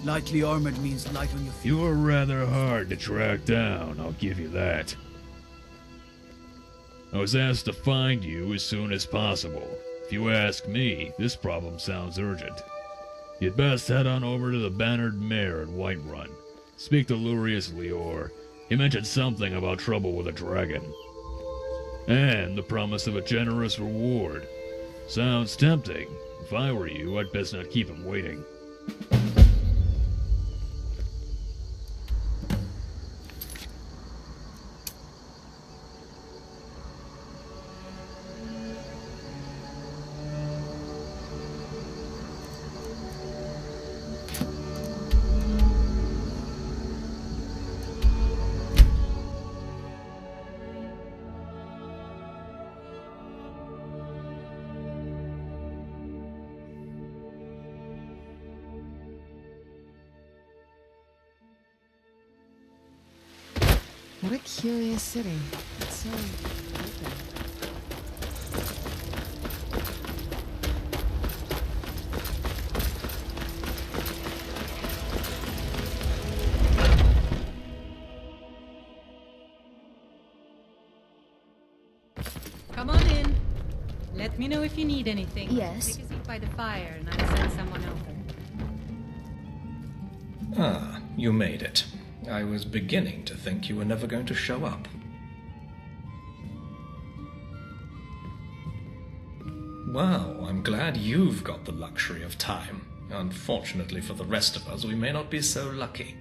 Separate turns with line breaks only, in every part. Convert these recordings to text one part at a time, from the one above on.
Lightly armored means light on your feet.
You are rather hard to track down, I'll give you that. I was asked to find you as soon as possible. If you ask me, this problem sounds urgent. You'd best head on over to the Bannered Mare in Whiterun. Speak to Lurius Lior. He mentioned something about trouble with a dragon. And the promise of a generous reward. Sounds tempting. If I were you, I'd best not keep him waiting.
What a curious city. It's so open.
Come on in. Let me know if you need anything.
Yes.
Take a seat by the fire and I'll send someone over.
Ah, you made it. I was beginning to think you were never going to show up. Well, I'm glad you've got the luxury of time. Unfortunately for the rest of us, we may not be so lucky.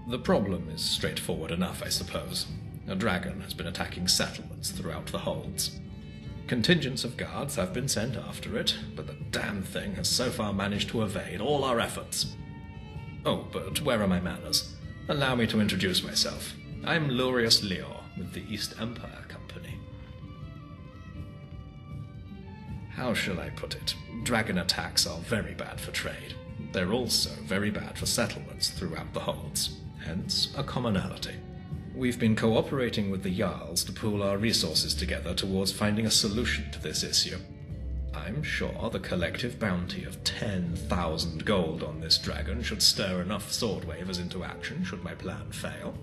The problem is straightforward enough, I suppose. A dragon has been attacking settlements throughout the holds. Contingents of guards have been sent after it, but the damn thing has so far managed to evade all our efforts. Oh, but where are my manners? Allow me to introduce myself. I'm Lurius Lior with the East Empire Company. How shall I put it? Dragon attacks are very bad for trade. They're also very bad for settlements throughout the holds, hence a commonality. We've been cooperating with the Jarls to pool our resources together towards finding a solution to this issue. I'm sure the collective bounty of 10,000 gold on this dragon should stir enough sword wavers into action should my plan fail.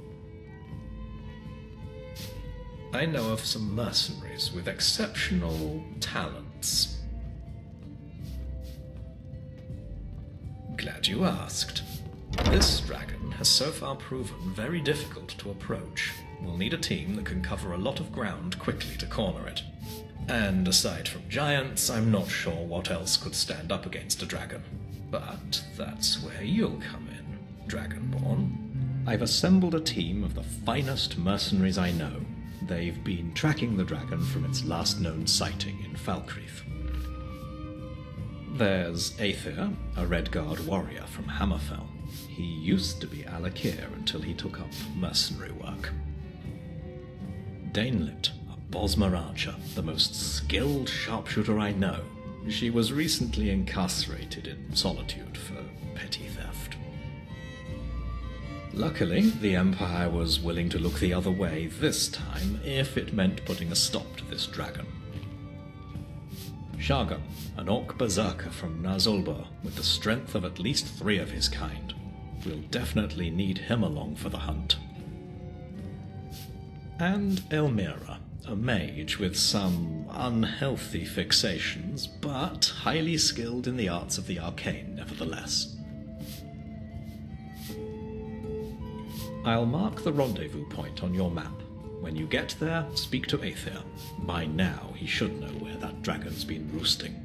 I know of some mercenaries with exceptional talents. Glad you asked. This dragon has so far proven very difficult to approach. We'll need a team that can cover a lot of ground quickly to corner it. And aside from giants, I'm not sure what else could stand up against a dragon. But that's where you'll come in, Dragonborn. I've assembled a team of the finest mercenaries I know. They've been tracking the dragon from its last known sighting in Falkreath. There's Aether, a Redguard warrior from Hammerfell. He used to be Alakir until he took up mercenary work. Danelit, Bosmer archer, the most skilled sharpshooter I know. She was recently incarcerated in solitude for petty theft. Luckily, the Empire was willing to look the other way this time, if it meant putting a stop to this dragon. Shargam, an orc berserker from Nazulbur, with the strength of at least 3 of his kind. We'll definitely need him along for the hunt. And Elmira, a mage with some unhealthy fixations, but highly skilled in the arts of the arcane nevertheless. I'll mark the rendezvous point on your map. When you get there, speak to Aether. By now, he should know where that dragon's been roosting.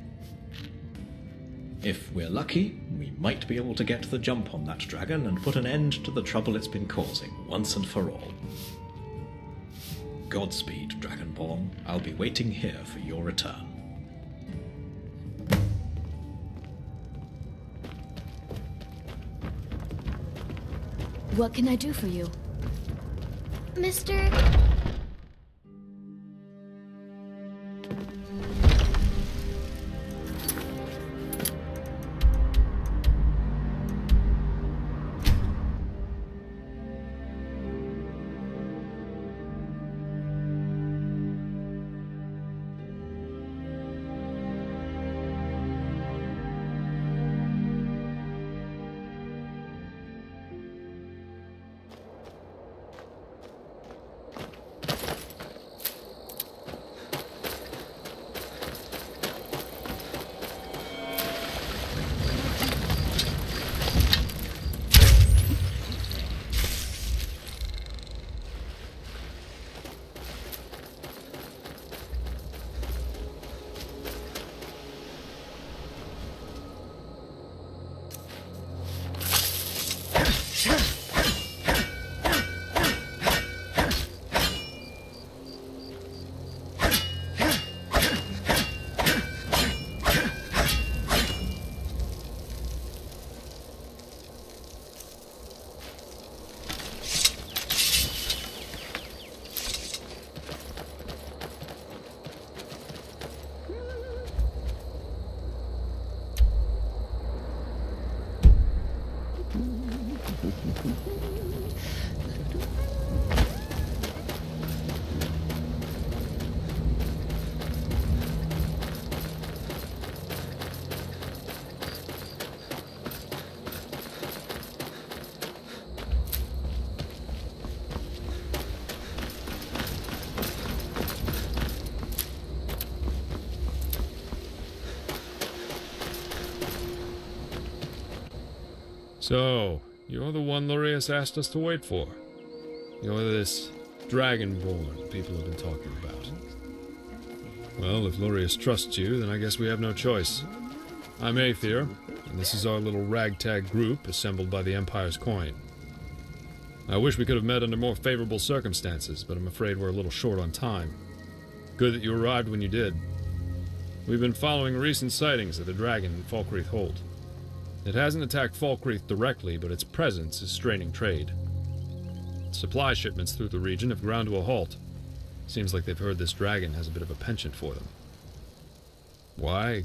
If we're lucky, we might be able to get the jump on that dragon and put an end to the trouble it's been causing, once and for all. Godspeed, Dragonborn. I'll be waiting here for your return.
What can I do for you?
Mr.
So, you're the one Lurius asked us to wait for. You're this Dragonborn people have been talking about. Well, if Lurius trusts you, then I guess we have no choice. I'm Aether, and this is our little ragtag group assembled by the Empire's coin. I wish we could have met under more favorable circumstances, but I'm afraid we're a little short on time. Good that you arrived when you did. We've been following recent sightings of the dragon in Falkreath Hold. It hasn't attacked Falkreath directly, but its presence is straining trade. Supply shipments through the region have ground to a halt. Seems like they've heard this dragon has a bit of a penchant for them. Why?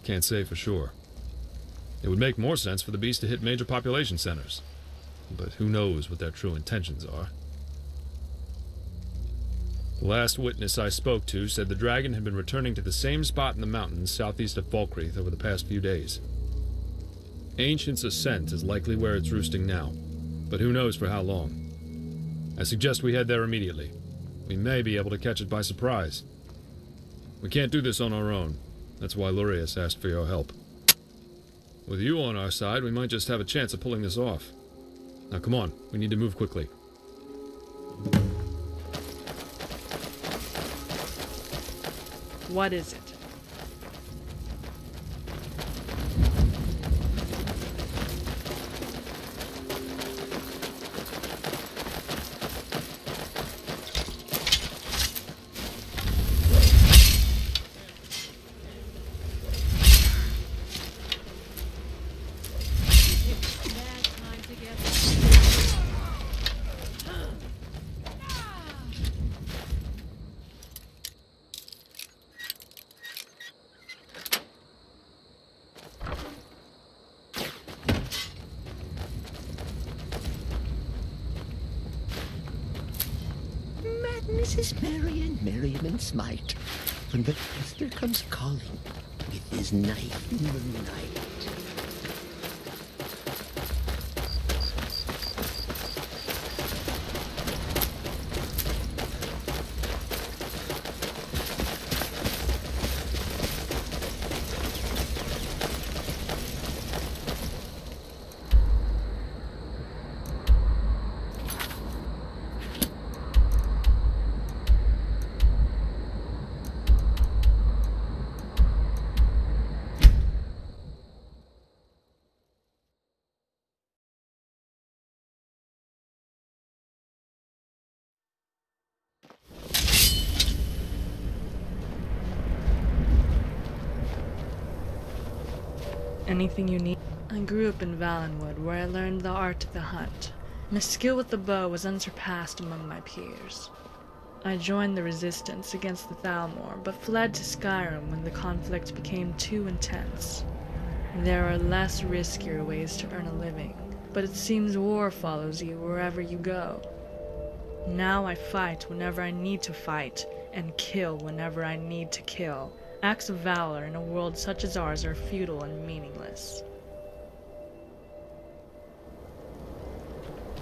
Can't say for sure. It would make more sense for the beast to hit major population centers. But who knows what their true intentions are. The last witness I spoke to said the dragon had been returning to the same spot in the mountains southeast of Falkreath over the past few days. Ancient's Ascent is likely where it's roosting now, but who knows for how long. I suggest we head there immediately. We may be able to catch it by surprise. We can't do this on our own. That's why Lurius asked for your help. With you on our side, we might just have a chance of pulling this off. Now come on, we need to move quickly.
What is it?
Mrs. Merriam and Smite, when Bethesda comes calling with his knife in the night.
Anything you need? I grew up in Valenwood, where I learned the art of the hunt. My skill with the bow was unsurpassed among my peers. I joined the resistance against the Thalmor, but fled to Skyrim when the conflict became too intense. There are less riskier ways to earn a living, but it seems war follows you wherever you go. Now I fight whenever I need to fight, and kill whenever I need to kill. Acts of valor in a world such as ours are futile and meaningless.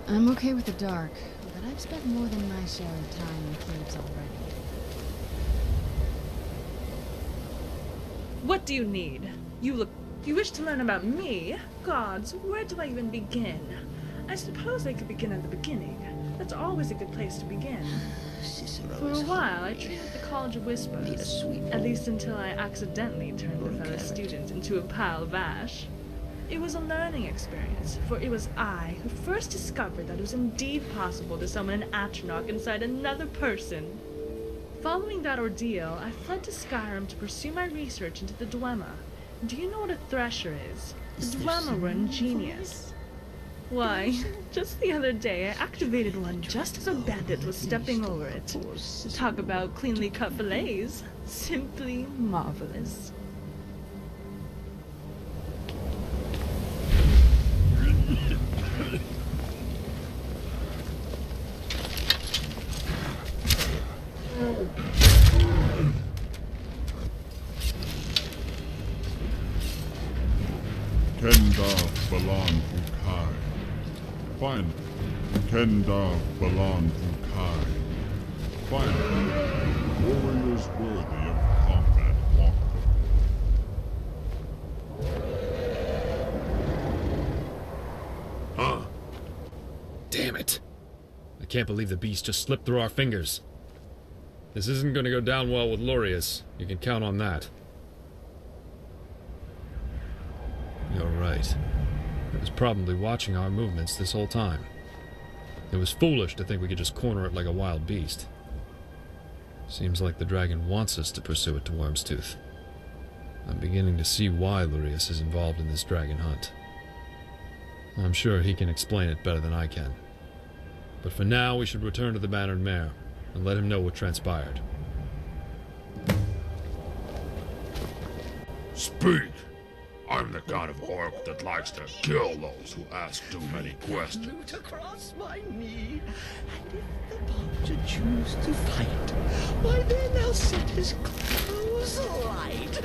I'm okay with the dark, but I've spent more than my share of time in caves already.
What do you need? You wish to learn about me? Gods, where do I even begin? I suppose I could begin at the beginning. That's always a good place to begin. For a while, I trained at the College of Whispers, at least until I accidentally turned a fellow student into a pile of ash. It was a learning experience, for it was I who first discovered that it was indeed possible to summon an Atronach inside another person. Following that ordeal, I fled to Skyrim to pursue my research into the Dwemer. Do you know what a thresher is? The Dwemer were ingenious. Why, just the other day I activated one just as a bandit was stepping over it. Talk about cleanly cut fillets. Simply marvelous.
ᵯᴑᴆᴆᴇᴆ. Finally, ᵯᴑᴆᴆᴆᴇᴆ. Finally, warriors worthy of combat walk.
Huh? Damn it! I can't believe the beast just slipped through our fingers. This isn't going to go down well with Lurius. You can count on that. You're right. It was probably watching our movements this whole time. It was foolish to think we could just corner it like a wild beast. Seems like the dragon wants us to pursue it to Wyrmstooth. I'm beginning to see why Lurius is involved in this dragon hunt. I'm sure he can explain it better than I can. But for now, we should return to the Bannered Mare and let him know what transpired.
Speak! I'm the kind of orc that likes to kill those who ask too many questions.
Loot across my knee, and if the Poncha choose to fight, why then I'll set his clothes light.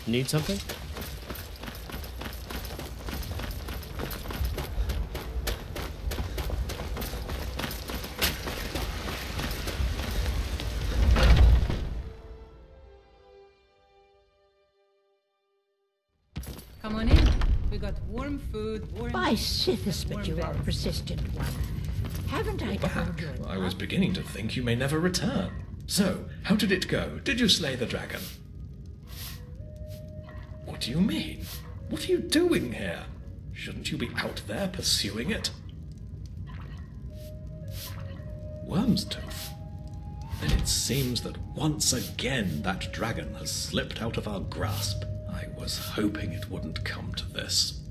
Need something?
Come on in. We got warm food, warm...
By Sithis, but you are a persistent one. Haven't I told you?
I was beginning to think you may never return. So, how did it go? Did you slay the dragon? What do you mean? What are you doing here? Shouldn't you be out there pursuing it? Wyrmstooth? Then it seems that once again that dragon has slipped out of our grasp. I was hoping it wouldn't come to this.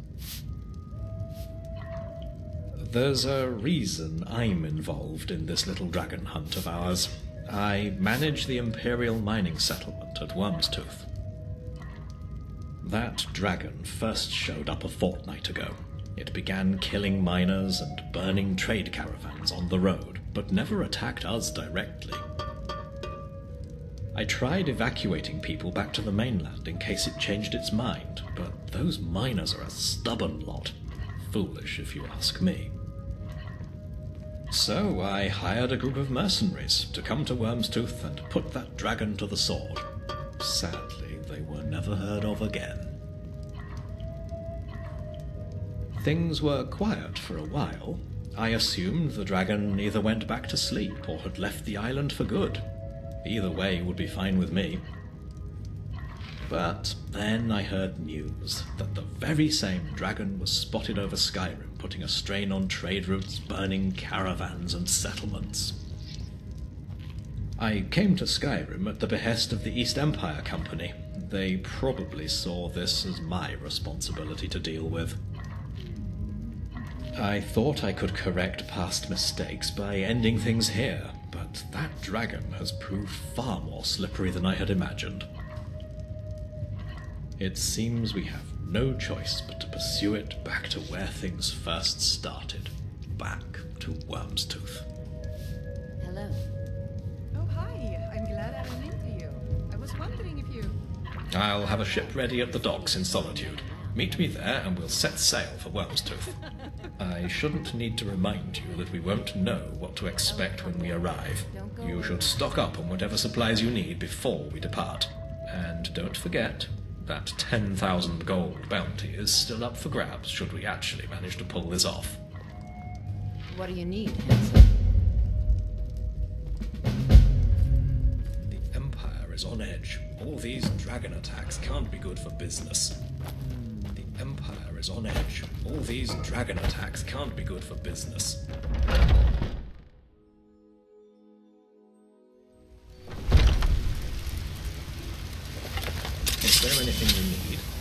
There's a reason I'm involved in this little dragon hunt of ours. I manage the Imperial mining settlement at Wyrmstooth. That dragon first showed up a fortnight ago. It began killing miners and burning trade caravans on the road, but never attacked us directly. I tried evacuating people back to the mainland in case it changed its mind, but those miners are a stubborn lot. Foolish, if you ask me. So I hired a group of mercenaries to come to Wyrmstooth and put that dragon to the sword. Sadly, they were never heard of again. Things were quiet for a while. I assumed the dragon either went back to sleep or had left the island for good. Either way would be fine with me. But then I heard news that the very same dragon was spotted over Skyrim, putting a strain on trade routes, burning caravans and settlements. I came to Skyrim at the behest of the East Empire Company. They probably saw this as my responsibility to deal with. I thought I could correct past mistakes by ending things here, but that dragon has proved far more slippery than I had imagined. It seems we have no choice but to pursue it back to where things first started. Back to Wyrmstooth.
Hello.
Oh, hi. I'm glad I ran into you. I was wondering if you...
I'll have a ship ready at the docks in Solitude. Meet me there and we'll set sail for Wyrmstooth. I shouldn't need to remind you that we won't know what to expect when we arrive. You should stock up on whatever supplies you need before we depart. And don't forget, that 10,000 gold bounty is still up for grabs should we actually manage to pull this off.
What do you need, handsome?
The Empire is on edge. All these dragon attacks can't be good for business. The Empire is on edge. All these dragon attacks can't be good for business. Is there anything you need?